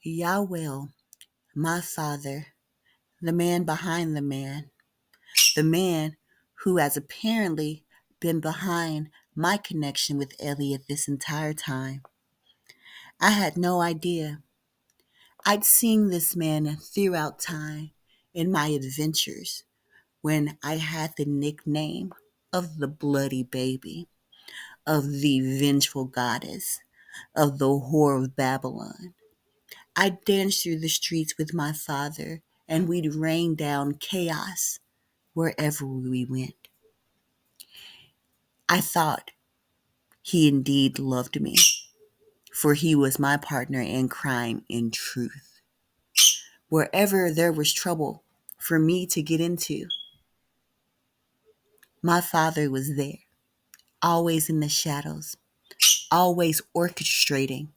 Yawell, my father, the man behind the man who has apparently been behind my connection with Elliot this entire time. I had no idea. I'd seen this man throughout time in my adventures when I had the nickname of the Bloody Baby, of the Vengeful Goddess, of the Whore of Babylon. I'd dance through the streets with my father, and we'd rain down chaos wherever we went. I thought he indeed loved me, for he was my partner in crime in truth. Wherever there was trouble for me to get into, my father was there, always in the shadows, always orchestrating,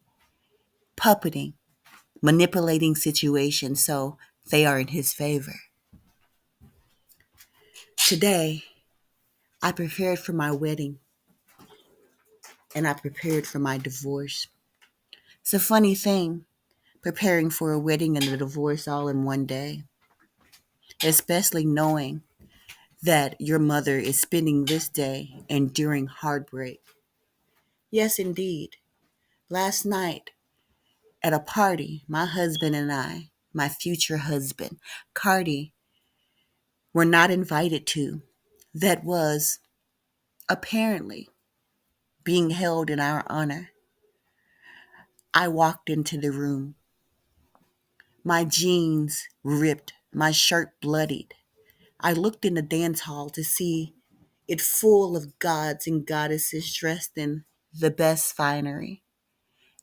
puppeting, manipulating situations so they are in his favor. Today, I prepared for my wedding and I prepared for my divorce. It's a funny thing, preparing for a wedding and a divorce all in one day, especially knowing that your mother is spending this day enduring heartbreak. Yes, indeed. Last night at a party, my husband and I, my future husband, Cardi, were not invited to, that was apparently being held in our honor. I walked into the room, my jeans ripped, my shirt bloodied. I looked in the dance hall to see it full of gods and goddesses dressed in the best finery,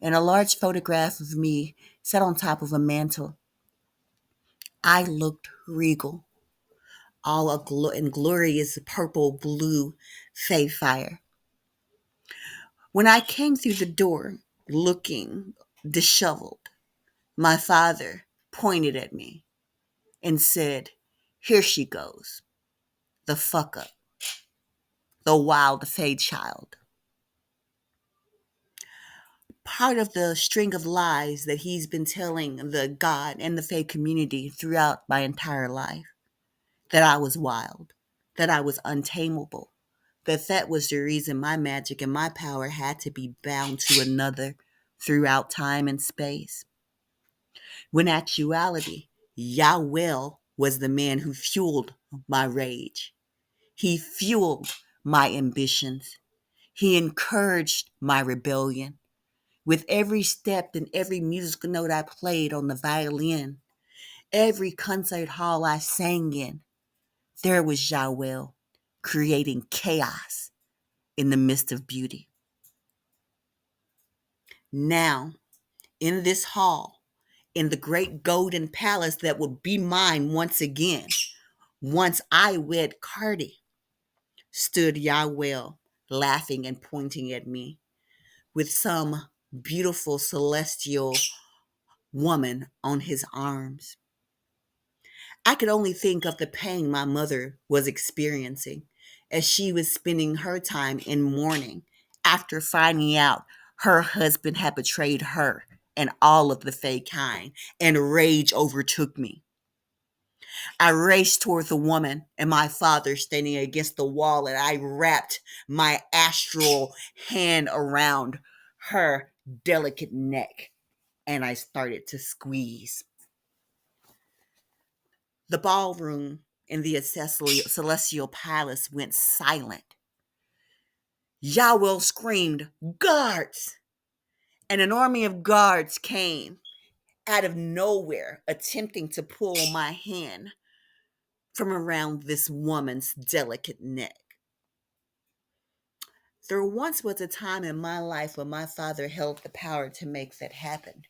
and a large photograph of me set on top of a mantle. I looked regal, all in glorious purple blue fire. When I came through the door, looking disheveled, my father pointed at me and said, "Here she goes, the fuck up, the wild fade child." Part of the string of lies that he's been telling the God and the faith community throughout my entire life, that I was wild, that I was untamable, that was the reason my magic and my power had to be bound to another throughout time and space. When actuality, Yawell was the man who fueled my rage. He fueled my ambitions. He encouraged my rebellion. With every step and every musical note I played on the violin, every concert hall I sang in, there was Yawell creating chaos in the midst of beauty. Now, in this hall, in the great golden palace that will be mine once again, once I wed Cardi, stood Yawell, laughing and pointing at me with some beautiful celestial woman on his arms. I could only think of the pain my mother was experiencing as she was spending her time in mourning after finding out her husband had betrayed her and all of the fake kind, and rage overtook me. I raced toward the woman and my father standing against the wall, and I wrapped my astral hand around her delicate neck and I started to squeeze. The ballroom in the celestial palace went silent. Yawell screamed, "Guards!" And an army of guards came out of nowhere, attempting to pull my hand from around this woman's delicate neck. There once was a time in my life when my father held the power to make that happen,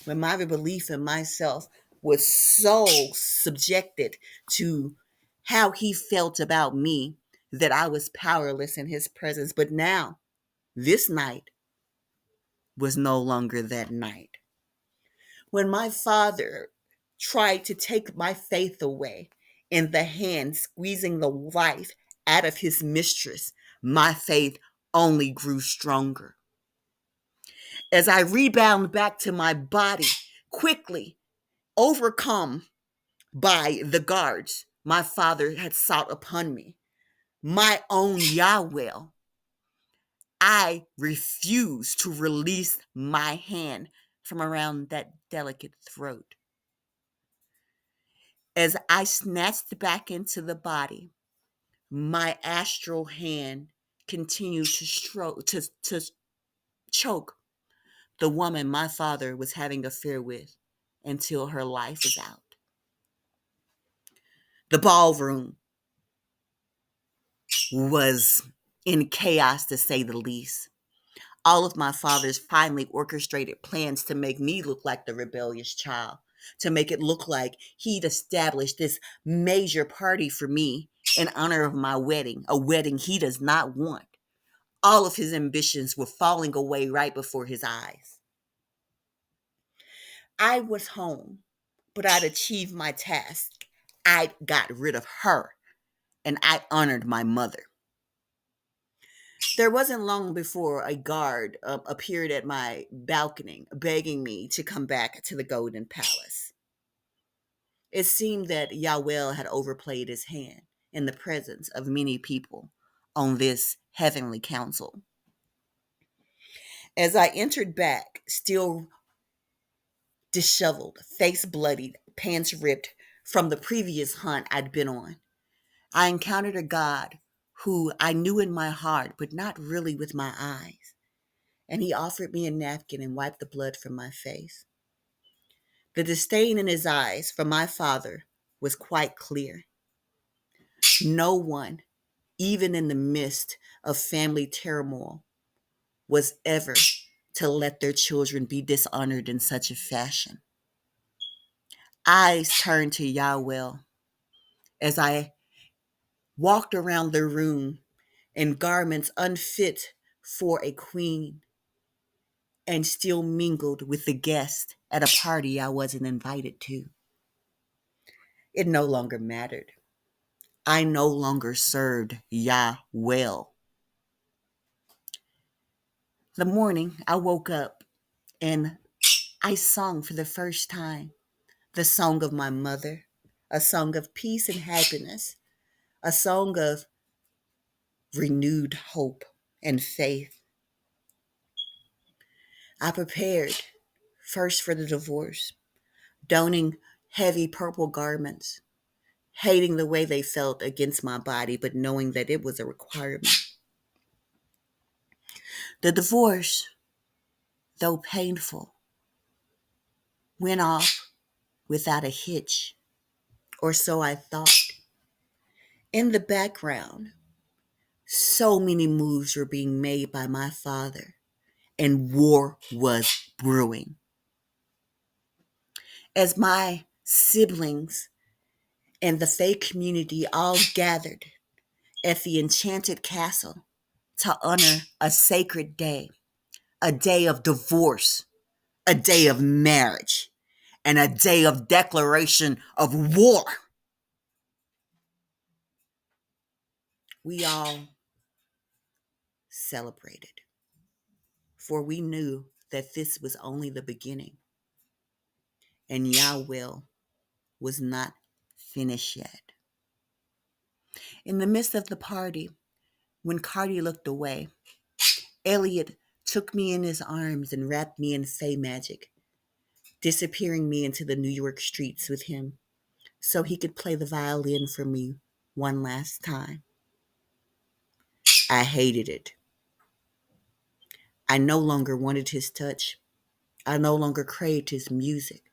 when my belief in myself was so subjected to how he felt about me that I was powerless in his presence. But now, this night was no longer that night. When my father tried to take my faith away in the hand squeezing the life out of his mistress, my faith only grew stronger. As I rebound back to my body, quickly overcome by the guards my father had sought upon me, my own Yawell, I refused to release my hand from around that delicate throat. As I snatched back into the body, my astral hand continued to choke the woman my father was having an affair with until her life was out. The ballroom was in chaos, to say the least. All of my father's finely orchestrated plans to make me look like the rebellious child, to make it look like he'd established this major party for me in honor of my wedding, a wedding he does not want. All of his ambitions were falling away right before his eyes. I was home, but I'd achieved my task. I got rid of her, and I honored my mother. There wasn't long before a guard appeared at my balcony, begging me to come back to the Golden Palace. It seemed that Yawell had overplayed his hand in the presence of many people on this heavenly council. As I entered back, still disheveled, face bloodied, pants ripped from the previous hunt I'd been on, I encountered a god who I knew in my heart, but not really with my eyes. And he offered me a napkin and wiped the blood from my face. The disdain in his eyes for my father was quite clear. No one, even in the midst of family turmoil, was ever to let their children be dishonored in such a fashion. Eyes turned to Yawell as I walked around the room in garments unfit for a queen and still mingled with the guests at a party I wasn't invited to. It no longer mattered. I no longer served Yah well. The morning I woke up and I sung for the first time the song of my mother, a song of peace and happiness, a song of renewed hope and faith. I prepared first for the divorce, donning heavy purple garments, hating the way they felt against my body, but knowing that it was a requirement. The divorce, though painful, went off without a hitch, or so I thought. In the background, so many moves were being made by my father, and war was brewing. As my siblings and the Fae community all gathered at the enchanted castle to honor a sacred day, a day of divorce, a day of marriage, and a day of declaration of war, we all celebrated, for we knew that this was only the beginning, and Yahweh was not finished yet. In the midst of the party, when Cardi looked away, Elliot took me in his arms and wrapped me in Fey magic, disappearing me into the New York streets with him so he could play the violin for me one last time. I hated it. I no longer wanted his touch. I no longer craved his music.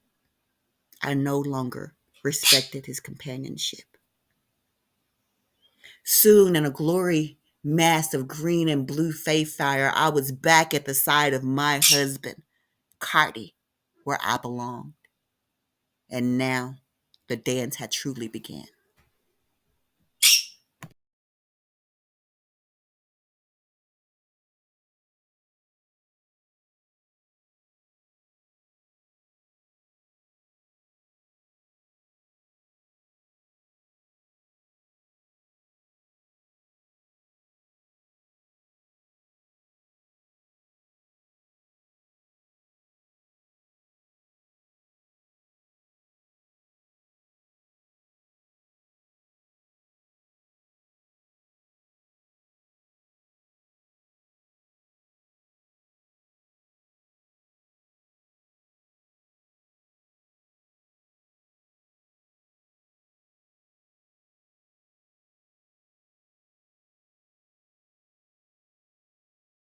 I no longer respected his companionship. Soon, in a glory mass of green and blue fae fire, I was back at the side of my husband, Cardi, where I belonged. And now the dance had truly begun.